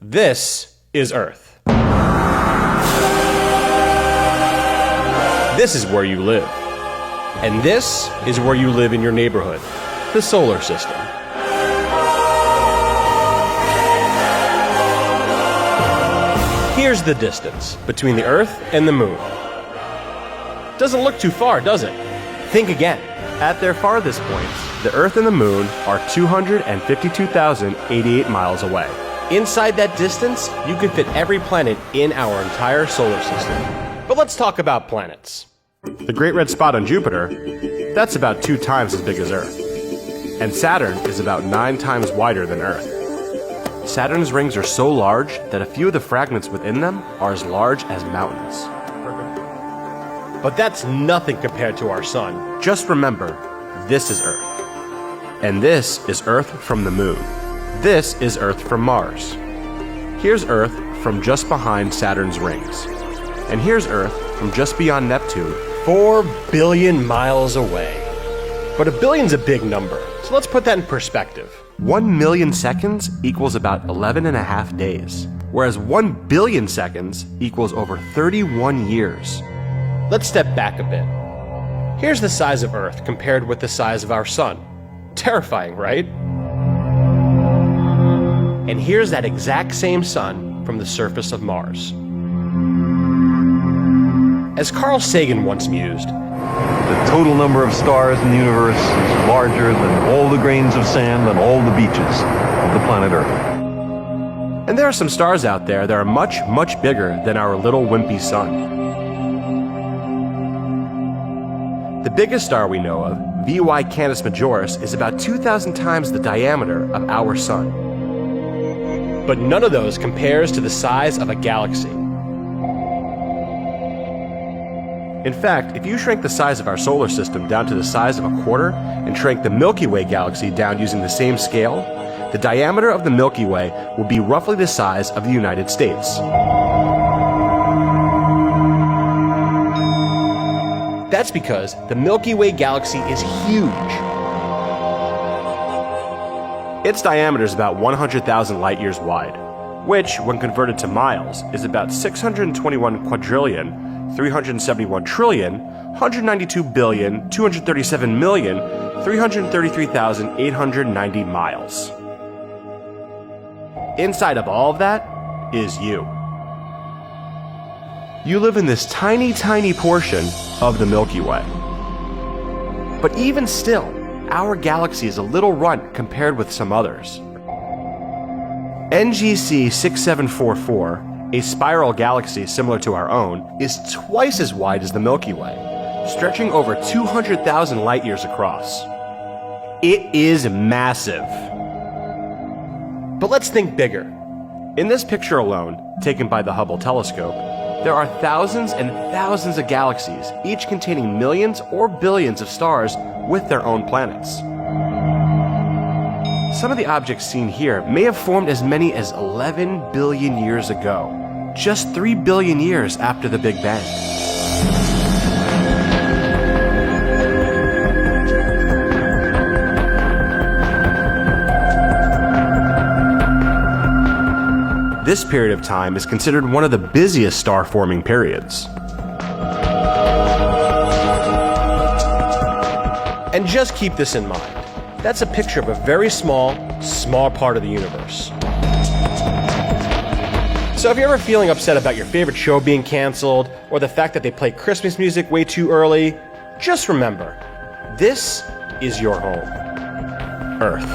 This is Earth. This is where you live. And this is where you live in your neighborhood, the solar system. Here's the distance between the Earth and the Moon. Doesn't look too far, does it? Think again. At their farthest points, the Earth and the Moon are 252,088 miles away. Inside that distance, you can fit every planet in our entire solar system. But let's talk about planets. The Great Red Spot on Jupiter, that's about 2 times as big as Earth. And Saturn is about 9 times wider than Earth. Saturn's rings are so large that a few of the fragments within them are as large as mountains. But that's nothing compared to our sun. Just remember, this is Earth. And this is Earth from the Moon. This is Earth from Mars. Here's Earth from just behind Saturn's rings. And here's Earth from just beyond Neptune, 4 billion miles away. But a billion's a big number, so let's put that in perspective. 1 million seconds equals about 11.5 days, whereas 1 billion seconds equals over 31 years. Let's step back a bit. Here's the size of Earth compared with the size of our sun. Terrifying, right? And here's that exact same sun from the surface of Mars. As Carl Sagan once mused, the total number of stars in the universe is larger than all the grains of sand on all the beaches of the planet Earth. And there are some stars out there that are much, much bigger than our little wimpy sun. The biggest star we know of, VY Canis Majoris, is about 2,000 times the diameter of our sun. But none of those compares to the size of a galaxy. In fact, if you shrink the size of our solar system down to the size of a quarter and shrank the Milky Way galaxy down using the same scale, the diameter of the Milky Way will be roughly the size of the United States. That's because the Milky Way galaxy is huge. Its diameter is about 100,000 light years wide, which, when converted to miles, is about 621 quadrillion, 371 trillion, 192 billion, 237 million, 333,890 miles. Inside of all of that is you. You live in this tiny, tiny portion of the Milky Way. But even still, our galaxy is a little runt compared with some others. NGC 6744, a spiral galaxy similar to our own, is twice as wide as the Milky Way, stretching over 200,000 light years across. It is massive. But let's think bigger. In this picture alone, taken by the Hubble telescope, there are thousands and thousands of galaxies, each containing millions or billions of stars with their own planets. Some of the objects seen here may have formed as many as 11 billion years ago, just 3 billion years after the Big Bang. This period of time is considered one of the busiest star-forming periods. And just keep this in mind. That's a picture of a very small part of the universe. So if you're ever feeling upset about your favorite show being canceled, or the fact that they play Christmas music way too early, just remember, this is your home, Earth.